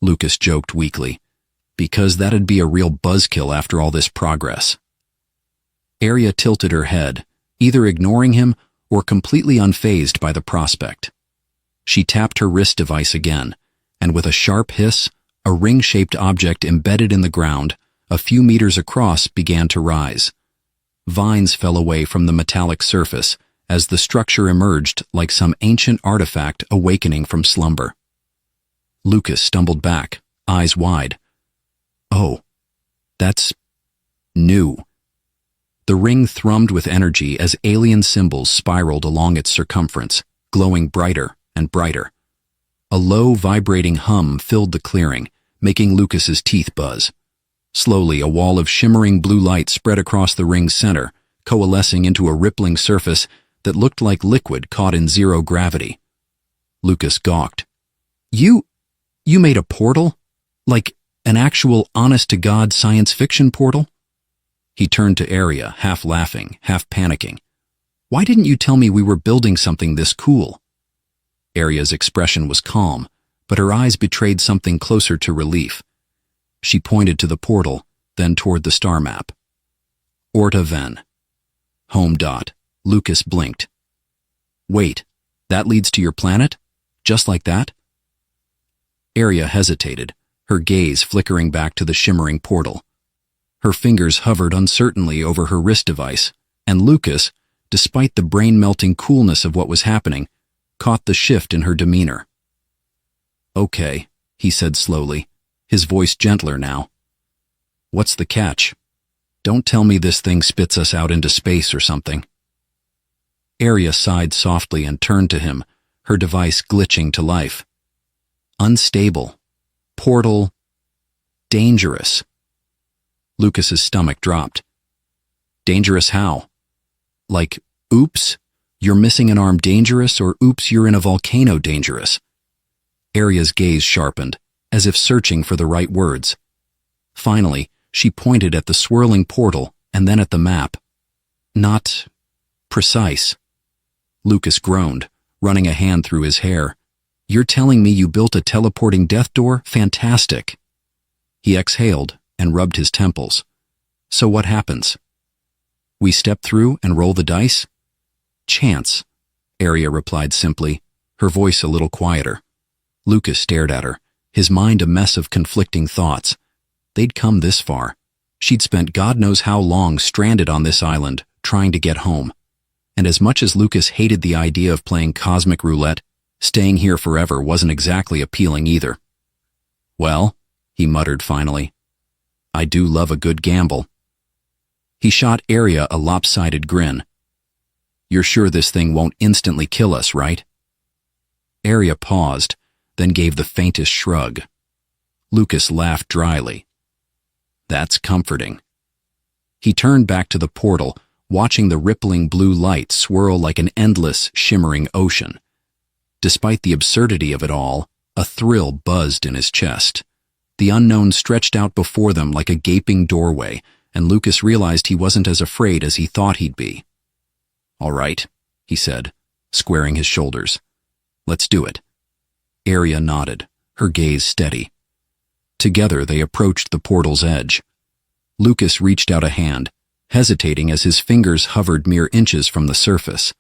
Lucas joked weakly. "Because that'd be a real buzzkill after all this progress." Arya tilted her head, either ignoring him or completely unfazed by the prospect. She tapped her wrist device again, and with a sharp hiss, a ring-shaped object embedded in the ground, a few meters across, began to rise. Vines fell away from the metallic surface as the structure emerged like some ancient artifact awakening from slumber. Lucas stumbled back, eyes wide. "Oh, that's new." The ring thrummed with energy as alien symbols spiraled along its circumference, glowing brighter and brighter. A low, vibrating hum filled the clearing, making Lucas's teeth buzz. Slowly, a wall of shimmering blue light spread across the ring's center, coalescing into a rippling surface that looked like liquid caught in zero gravity. Lucas gawked. You made a portal? Like an actual honest-to-God science fiction portal?" He turned to Arya, half laughing, half panicking. "Why didn't you tell me we were building something this cool?" Arya's expression was calm, but her eyes betrayed something closer to relief. She pointed to the portal, then toward the star map. "Orta Ven. Home dot." Lucas blinked. "Wait, that leads to your planet? Just like that?" Arya hesitated, her gaze flickering back to the shimmering portal. Her fingers hovered uncertainly over her wrist device, and Lucas, despite the brain-melting coolness of what was happening, caught the shift in her demeanor. "Okay," he said slowly, his voice gentler now. "What's the catch? Don't tell me this thing spits us out into space or something." Arya sighed softly and turned to him, her device glitching to life. "Unstable. Portal. Dangerous." Lucas's stomach dropped. "Dangerous how? Like, oops, you're missing an arm dangerous, or oops, you're in a volcano dangerous?" Arya's gaze sharpened, as if searching for the right words. Finally, she pointed at the swirling portal and then at the map. "Not precise." Lucas groaned, running a hand through his hair. "You're telling me you built a teleporting death door? Fantastic." He exhaled and rubbed his temples. "So what happens? We step through and roll the dice?" "Chance," Arya replied simply, her voice a little quieter. Lucas stared at her, his mind a mess of conflicting thoughts. They'd come this far. She'd spent God knows how long stranded on this island, trying to get home. And as much as Lucas hated the idea of playing cosmic roulette, staying here forever wasn't exactly appealing either. "Well," he muttered finally, "I do love a good gamble." He shot Arya a lopsided grin. "You're sure this thing won't instantly kill us, right?" Arya paused, then gave the faintest shrug. Lucas laughed dryly. "That's comforting." He turned back to the portal, watching the rippling blue light swirl like an endless, shimmering ocean. Despite the absurdity of it all, a thrill buzzed in his chest. The unknown stretched out before them like a gaping doorway, and Lucas realized he wasn't as afraid as he thought he'd be. "All right," he said, squaring his shoulders. "Let's do it." Arya nodded, her gaze steady. Together they approached the portal's edge. Lucas reached out a hand, hesitating as his fingers hovered mere inches from the surface.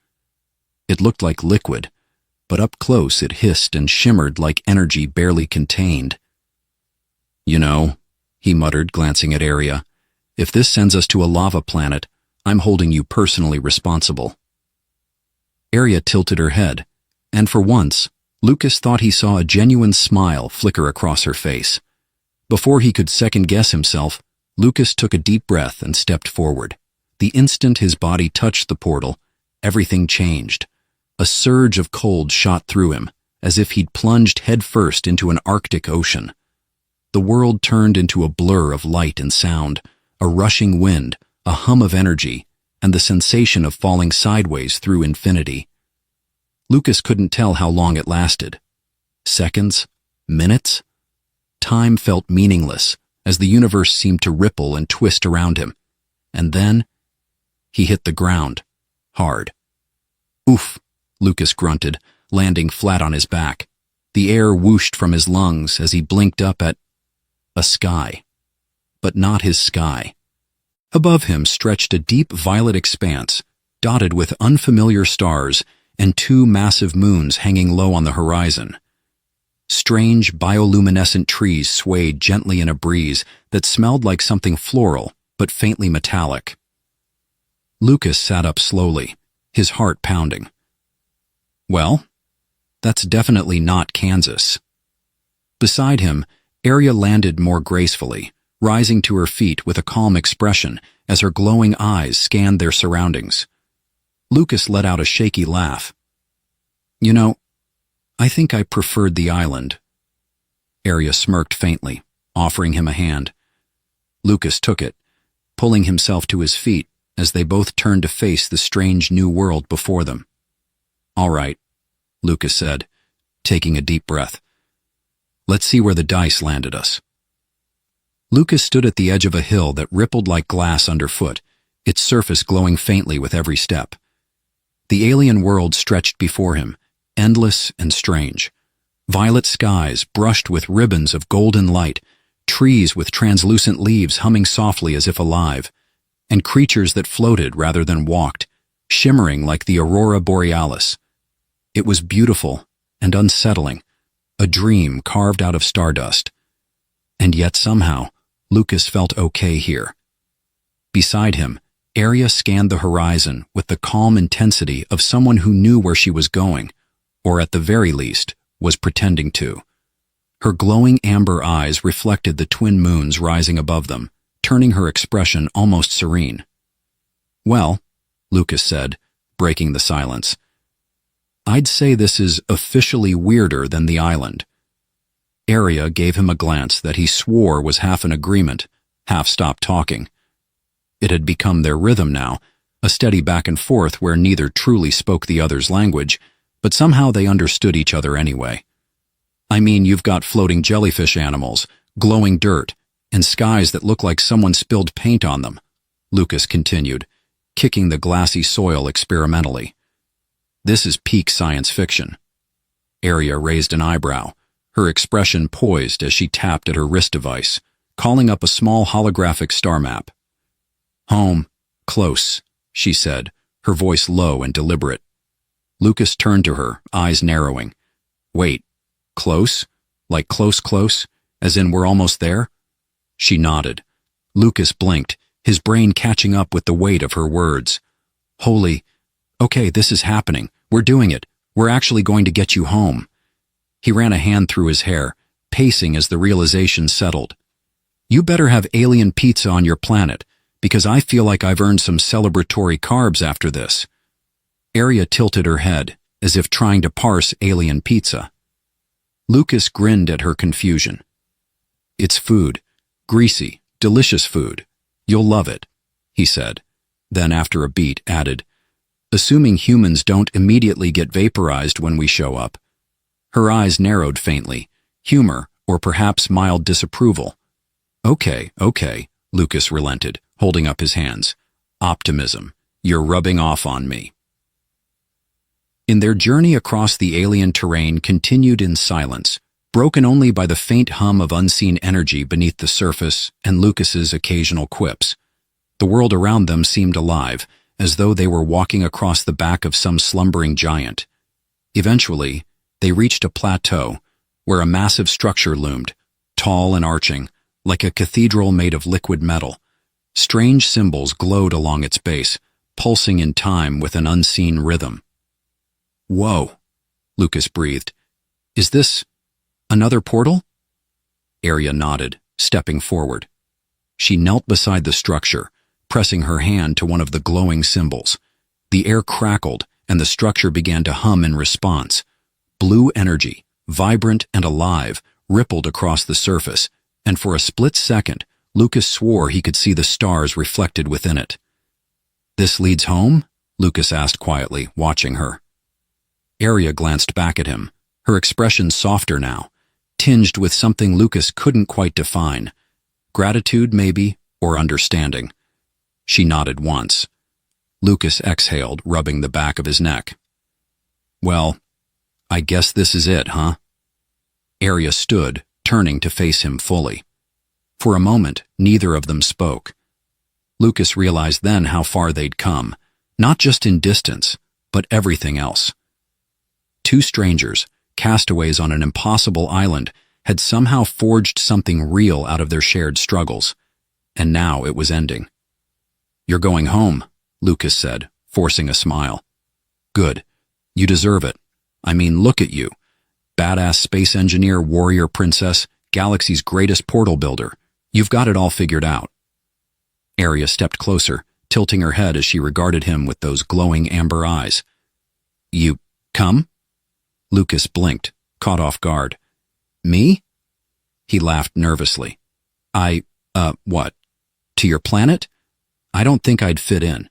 It looked like liquid, but up close it hissed and shimmered like energy barely contained. "You know," he muttered, glancing at Arya, "if this sends us to a lava planet, I'm holding you personally responsible." Arya tilted her head, and for once, Lucas thought he saw a genuine smile flicker across her face. Before he could second-guess himself, Lucas took a deep breath and stepped forward. The instant his body touched the portal, everything changed. A surge of cold shot through him, as if he'd plunged headfirst into an Arctic ocean. The world turned into a blur of light and sound, a rushing wind, a hum of energy, and the sensation of falling sideways through infinity. Lucas couldn't tell how long it lasted. Seconds? Minutes? Time felt meaningless, as the universe seemed to ripple and twist around him. And then, he hit the ground, hard. "Oof," Lucas grunted, landing flat on his back. The air whooshed from his lungs as he blinked up at a sky. But not his sky. Above him stretched a deep violet expanse, dotted with unfamiliar stars and two massive moons hanging low on the horizon. Strange, bioluminescent trees swayed gently in a breeze that smelled like something floral, but faintly metallic. Lucas sat up slowly, his heart pounding. Well, that's definitely not Kansas. Beside him, Arya landed more gracefully, rising to her feet with a calm expression as her glowing eyes scanned their surroundings. Lucas let out a shaky laugh. "You know, I think I preferred the island." Arya smirked faintly, offering him a hand. Lucas took it, pulling himself to his feet as they both turned to face the strange new world before them. "All right," Lucas said, taking a deep breath. "Let's see where the dice landed us." Lucas stood at the edge of a hill that rippled like glass underfoot, its surface glowing faintly with every step. The alien world stretched before him, endless and strange. Violet skies brushed with ribbons of golden light, trees with translucent leaves humming softly as if alive, and creatures that floated rather than walked, shimmering like the aurora borealis. It was beautiful and unsettling, a dream carved out of stardust. And yet somehow, Lucas felt okay here. Beside him, Arya scanned the horizon with the calm intensity of someone who knew where she was going, or at the very least, was pretending to. Her glowing amber eyes reflected the twin moons rising above them, turning her expression almost serene. "Well," Lucas said, breaking the silence, "I'd say this is officially weirder than the island." Arya gave him a glance that he swore was half an agreement, half stopped talking. It had become their rhythm now, a steady back and forth where neither truly spoke the other's language, but somehow they understood each other anyway. "I mean, you've got floating jellyfish animals, glowing dirt, and skies that look like someone spilled paint on them," Lucas continued, kicking the glassy soil experimentally. "This is peak science fiction." Arya raised an eyebrow, her expression poised as she tapped at her wrist device, calling up a small holographic star map. "Home, close," she said, her voice low and deliberate. Lucas turned to her, eyes narrowing. "Wait, close? Like close, as in we're almost there?" She nodded. Lucas blinked, his brain catching up with the weight of her words. "Holy, okay, this is happening. We're doing it. We're actually going to get you home." He ran a hand through his hair, pacing as the realization settled. "You better have alien pizza on your planet, because I feel like I've earned some celebratory carbs after this." Arya tilted her head, as if trying to parse alien pizza. Lucas grinned at her confusion. "It's food. Greasy, delicious food. You'll love it," he said. Then after a beat added, "Assuming humans don't immediately get vaporized when we show up." Her eyes narrowed faintly, humor or perhaps mild disapproval. Okay, Lucas relented, holding up his hands. "Optimism. You're rubbing off on me." In their journey across the alien terrain continued in silence, broken only by the faint hum of unseen energy beneath the surface and Lucas's occasional quips. The world around them seemed alive, as though they were walking across the back of some slumbering giant. Eventually, they reached a plateau where a massive structure loomed, tall and arching, like a cathedral made of liquid metal. Strange symbols glowed along its base, pulsing in time with an unseen rhythm. "Whoa," Lucas breathed. "Is this another portal?" Arya nodded, stepping forward. She knelt beside the structure, pressing her hand to one of the glowing symbols. The air crackled, and the structure began to hum in response. Blue energy, vibrant and alive, rippled across the surface, and for a split second, Lucas swore he could see the stars reflected within it. "This leads home?" Lucas asked quietly, watching her. Arya glanced back at him, her expression softer now, tinged with something Lucas couldn't quite define. Gratitude, maybe, or understanding. She nodded once. Lucas exhaled, rubbing the back of his neck. "Well, I guess this is it, huh?" Arya stood, turning to face him fully. For a moment, neither of them spoke. Lucas realized then how far they'd come, not just in distance, but everything else. Two strangers, castaways on an impossible island, had somehow forged something real out of their shared struggles, and now it was ending. "You're going home," Lucas said, forcing a smile. "Good. You deserve it. I mean, look at you. Badass space engineer, warrior princess, galaxy's greatest portal builder. You've got it all figured out." Arya stepped closer, tilting her head as she regarded him with those glowing amber eyes. "You come?" Lucas blinked, caught off guard. "Me?" He laughed nervously. What? To your planet? I don't think I'd fit in.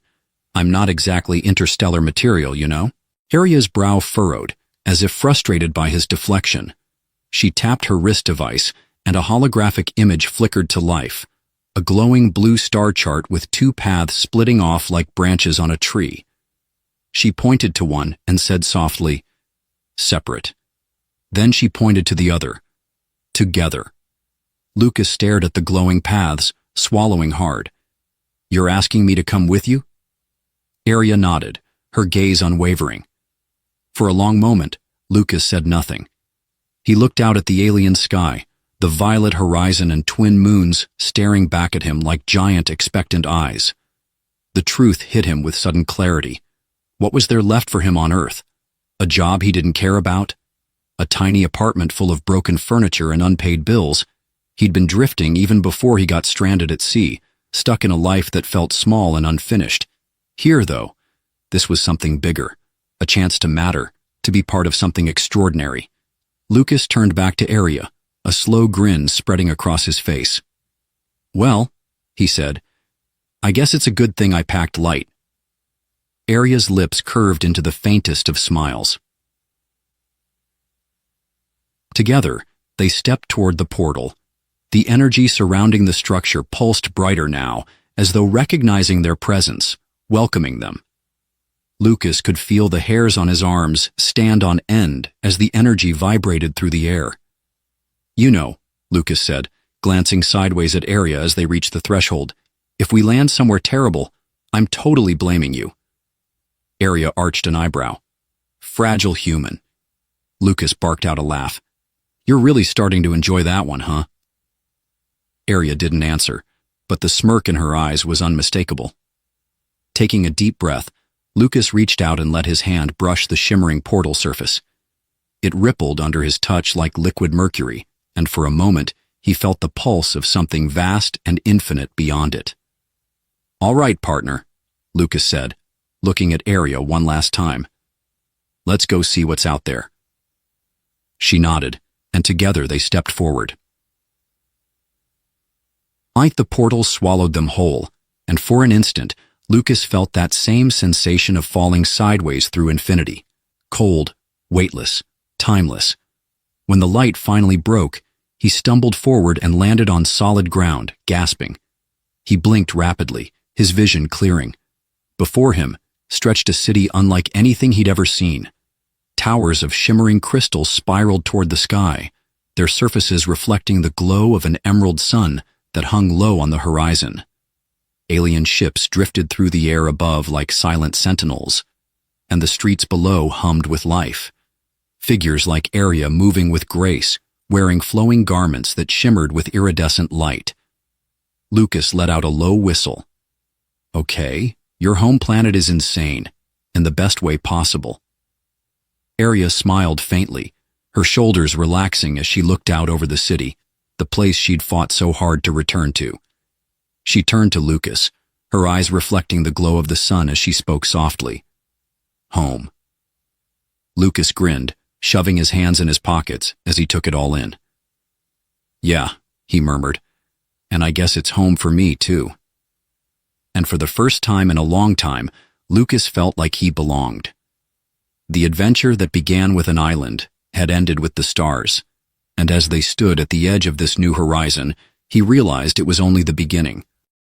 I'm not exactly interstellar material, you know?" Arya's brow furrowed, as if frustrated by his deflection. She tapped her wrist device, and a holographic image flickered to life, a glowing blue star chart with two paths splitting off like branches on a tree. She pointed to one and said softly, "Separate." Then she pointed to the other. "Together." Lucas stared at the glowing paths, swallowing hard. "You're asking me to come with you?" Arya nodded, her gaze unwavering. For a long moment, Lucas said nothing. He looked out at the alien sky, the violet horizon and twin moons staring back at him like giant expectant eyes. The truth hit him with sudden clarity. What was there left for him on Earth? A job he didn't care about? A tiny apartment full of broken furniture and unpaid bills? He'd been drifting even before he got stranded at sea, stuck in a life that felt small and unfinished. Here, though, this was something bigger, a chance to matter, to be part of something extraordinary. Lucas turned back to Arya, a slow grin spreading across his face. "Well," he said, "I guess it's a good thing I packed light." Arya's lips curved into the faintest of smiles. Together, they stepped toward the portal. The energy surrounding the structure pulsed brighter now, as though recognizing their presence, welcoming them. Lucas could feel the hairs on his arms stand on end as the energy vibrated through the air. "You know," Lucas said, glancing sideways at Arya as they reached the threshold, "if we land somewhere terrible, I'm totally blaming you." Arya arched an eyebrow. "Fragile human." Lucas barked out a laugh. "You're really starting to enjoy that one, huh?" Arya didn't answer, but the smirk in her eyes was unmistakable. Taking a deep breath, Lucas reached out and let his hand brush the shimmering portal surface. It rippled under his touch like liquid mercury, and for a moment he felt the pulse of something vast and infinite beyond it. "All right, partner," Lucas said, looking at Arya one last time. "Let's go see what's out there." She nodded, and together they stepped forward. The portal swallowed them whole, and for an instant, Lucas felt that same sensation of falling sideways through infinity, cold, weightless, timeless. When the light finally broke, he stumbled forward and landed on solid ground, gasping. He blinked rapidly, his vision clearing. Before him stretched a city unlike anything he'd ever seen. Towers of shimmering crystal spiraled toward the sky, their surfaces reflecting the glow of an emerald sun that hung low on the horizon. Alien ships drifted through the air above like silent sentinels, and the streets below hummed with life. Figures like Arya moving with grace, wearing flowing garments that shimmered with iridescent light. Lucas let out a low whistle. "Okay, your home planet is insane, in the best way possible." Arya smiled faintly, her shoulders relaxing as she looked out over the city, the place she'd fought so hard to return to. She turned to Lucas, her eyes reflecting the glow of the sun as she spoke softly. "Home." Lucas grinned, shoving his hands in his pockets as he took it all in. "Yeah," he murmured, "and I guess it's home for me, too." And for the first time in a long time, Lucas felt like he belonged. The adventure that began with an island had ended with the stars, and as they stood at the edge of this new horizon, he realized it was only the beginning.